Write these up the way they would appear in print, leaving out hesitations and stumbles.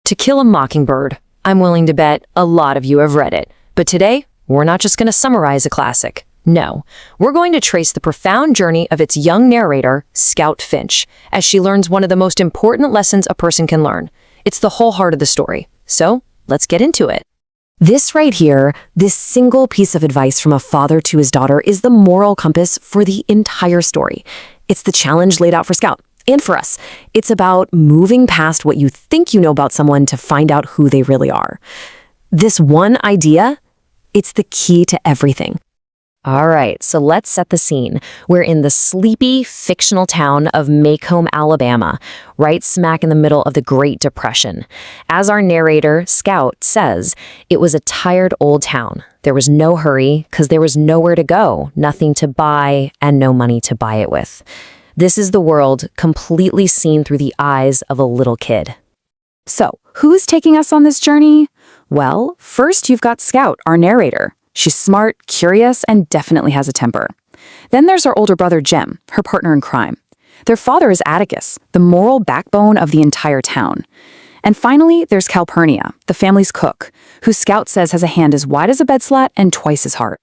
To Kill a Mockingbird. I'm willing to bet a lot of you have read it. But today, we're not just going to summarize a classic. No, we're going to trace the profound journey of its young narrator, Scout Finch, as she learns one of the most important lessons a person can learn. It's the whole heart of the story. So, let's get into it. This right here, this single piece of advice from a father to his daughter is the moral compass for the entire story. It's the challenge laid out for Scout. And for us, it's about moving past what you think you know about someone to find out who they really are. This one idea, it's the key to everything. All right, so let's set the scene. We're in the sleepy, fictional town of Macomb, Alabama, right smack in the middle of the Great Depression. As our narrator, Scout, says, it was a tired old town. There was no hurry because there was nowhere to go, nothing to buy, and no money to buy it with. This is the world completely seen through the eyes of a little kid. So, who's taking us on this journey? Well, first you've got Scout, our narrator. She's smart, curious, and definitely has a temper. Then there's our older brother, Jem, her partner in crime. Their father is Atticus, the moral backbone of the entire town. And finally, there's Calpurnia, the family's cook, who Scout says has a hand as wide as a bed slat and twice as hard.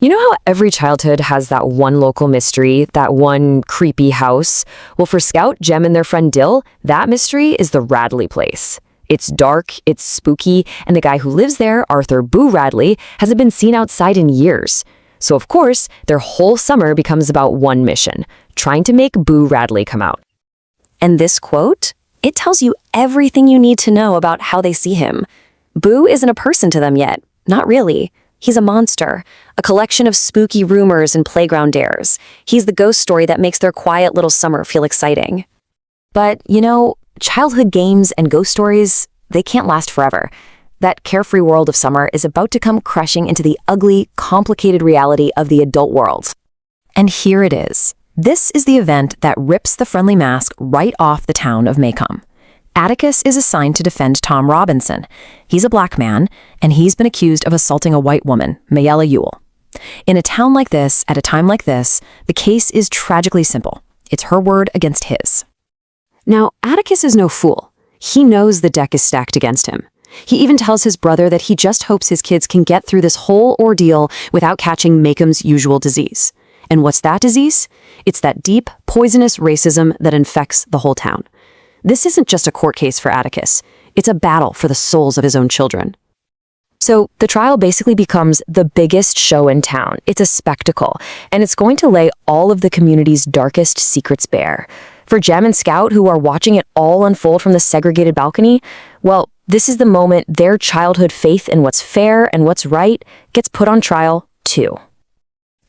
You know how every childhood has that one local mystery, that one creepy house? Well, for Scout, Jem, and their friend Dill, that mystery is the Radley place. It's dark, it's spooky, and the guy who lives there, Arthur Boo Radley, hasn't been seen outside in years. So of course, their whole summer becomes about one mission, trying to make Boo Radley come out. And this quote, it tells you everything you need to know about how they see him. Boo isn't a person to them yet, not really. He's a monster, a collection of spooky rumors and playground dares. He's the ghost story that makes their quiet little summer feel exciting. But, you know, childhood games and ghost stories, they can't last forever. That carefree world of summer is about to come crashing into the ugly, complicated reality of the adult world. And here it is. This is the event that rips the friendly mask right off the town of Macomb. Atticus is assigned to defend Tom Robinson. He's a black man, and he's been accused of assaulting a white woman, Mayella Ewell. In a town like this, at a time like this, the case is tragically simple. It's her word against his. Now, Atticus is no fool. He knows the deck is stacked against him. He even tells his brother that he just hopes his kids can get through this whole ordeal without catching Macomb's usual disease. And what's that disease? It's that deep, poisonous racism that infects the whole town. This isn't just a court case for Atticus. It's a battle for the souls of his own children. So the trial basically becomes the biggest show in town. It's a spectacle, and it's going to lay all of the community's darkest secrets bare. For Jem and Scout, who are watching it all unfold from the segregated balcony, well, this is the moment their childhood faith in what's fair and what's right gets put on trial, too.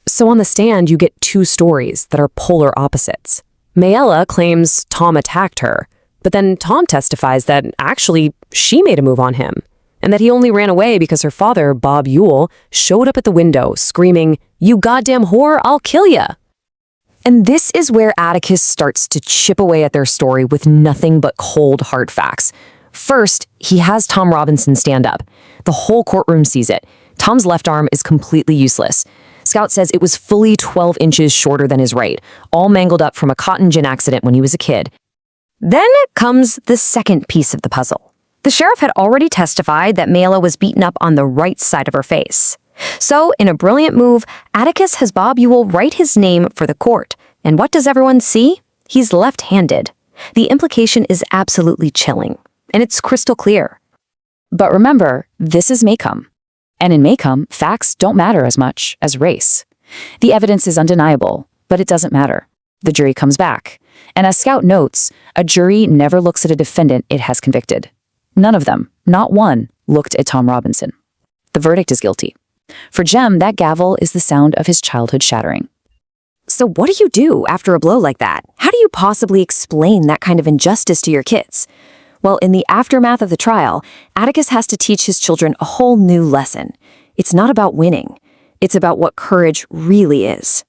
So on the stand, you get two stories that are polar opposites. Mayella claims Tom attacked her, but then Tom testifies that actually she made a move on him, and that he only ran away because her father, Bob Ewell, showed up at the window screaming, "You goddamn whore, I'll kill ya!" And this is where Atticus starts to chip away at their story with nothing but cold, hard facts. First, he has Tom Robinson stand up. The whole courtroom sees it. Tom's left arm is completely useless. Scout says it was fully 12 inches shorter than his right, all mangled up from a cotton gin accident when he was a kid. Then comes the second piece of the puzzle. The sheriff had already testified that Mayella was beaten up on the right side of her face. So, in a brilliant move, Atticus has Bob Ewell write his name for the court. And what does everyone see? He's left-handed. The implication is absolutely chilling, and it's crystal clear. But remember, this is Macomb. And in Macomb, facts don't matter as much as race. The evidence is undeniable, but it doesn't matter. The jury comes back. And as Scout notes, a jury never looks at a defendant it has convicted. None of them, not one, looked at Tom Robinson. The verdict is guilty. For Jem, that gavel is the sound of his childhood shattering. So what do you do after a blow like that? How do you possibly explain that kind of injustice to your kids? Well, in the aftermath of the trial, Atticus has to teach his children a whole new lesson. It's not about winning. It's about what courage really is.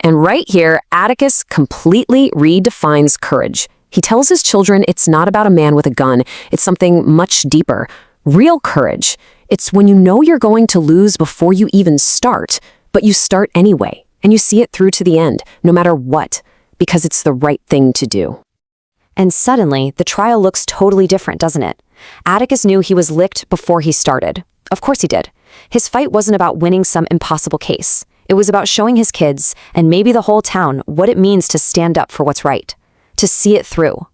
And right here, Atticus completely redefines courage. He tells his children it's not about a man with a gun. It's something much deeper. Real courage. It's when you know you're going to lose before you even start, but you start anyway, and you see it through to the end, no matter what, because it's the right thing to do. And suddenly, the trial looks totally different, doesn't it? Atticus knew he was licked before he started. Of course he did. His fight wasn't about winning some impossible case. It was about showing his kids, and maybe the whole town, what it means to stand up for what's right. To see it through.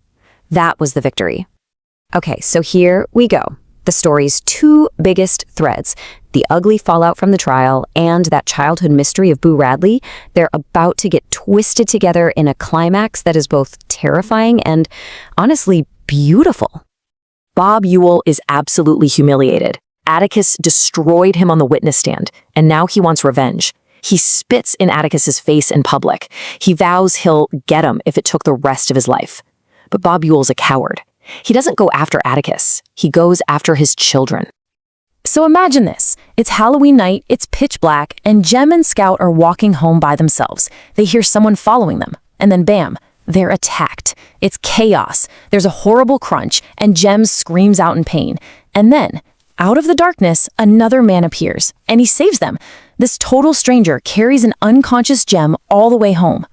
That was the victory. Okay, so here we go. The story's two biggest threads, the ugly fallout from the trial and that childhood mystery of Boo Radley, they're about to get twisted together in a climax that is both terrifying and, honestly, beautiful. Bob Ewell is absolutely humiliated. Atticus destroyed him on the witness stand, and now he wants revenge. He spits in Atticus's face in public. He vows he'll get him if it took the rest of his life. But Bob Ewell's a coward. He doesn't go after Atticus. He goes after his children. So imagine this. It's Halloween night, it's pitch black, and Jem and Scout are walking home by themselves. They hear someone following them, and then bam, they're attacked. It's chaos. There's a horrible crunch, and Jem screams out in pain. And then, out of the darkness, another man appears, and he saves them. This total stranger carries an unconscious Jem all the way home.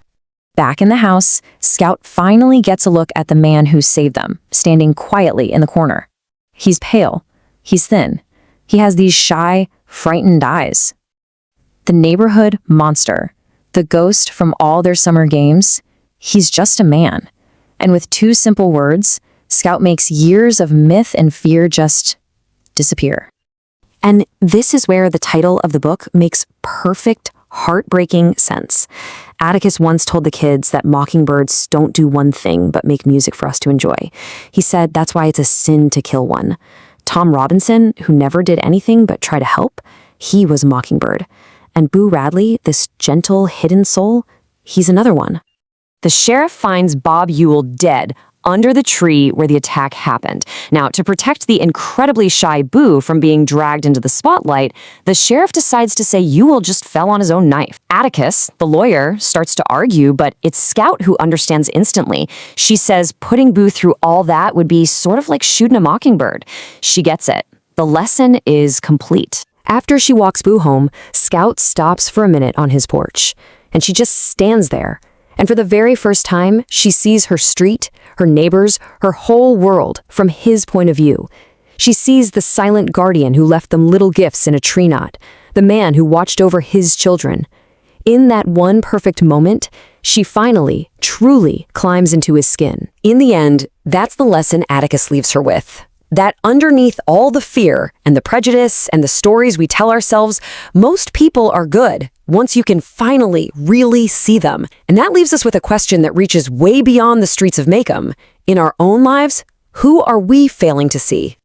Back in the house, Scout finally gets a look at the man who saved them, standing quietly in the corner. He's pale. He's thin. He has these shy, frightened eyes. The neighborhood monster, the ghost from all their summer games, he's just a man. And with two simple words, Scout makes years of myth and fear just disappear. And this is where the title of the book makes perfect, heartbreaking sense. Atticus once told the kids that mockingbirds don't do one thing but make music for us to enjoy. He said that's why it's a sin to kill one. Tom Robinson, who never did anything but try to help, he was a mockingbird. And Boo Radley, this gentle, hidden soul, he's another one. The sheriff finds Bob Ewell dead under the tree where the attack happened. Now, to protect the incredibly shy Boo from being dragged into the spotlight, the sheriff decides to say Ewell just fell on his own knife. Atticus, the lawyer, starts to argue, but it's Scout who understands instantly. She says putting Boo through all that would be sort of like shooting a mockingbird. She gets it. The lesson is complete. After she walks Boo home, Scout stops for a minute on his porch, and she just stands there. And for the very first time, she sees her street, her neighbors, her whole world from his point of view. She sees the silent guardian who left them little gifts in a tree knot, the man who watched over his children. In that one perfect moment, she finally, truly climbs into his skin. In the end, that's the lesson Atticus leaves her with. That underneath all the fear and the prejudice and the stories we tell ourselves, most people are good once you can finally really see them. And that leaves us with a question that reaches way beyond the streets of Macomb. In our own lives, who are we failing to see?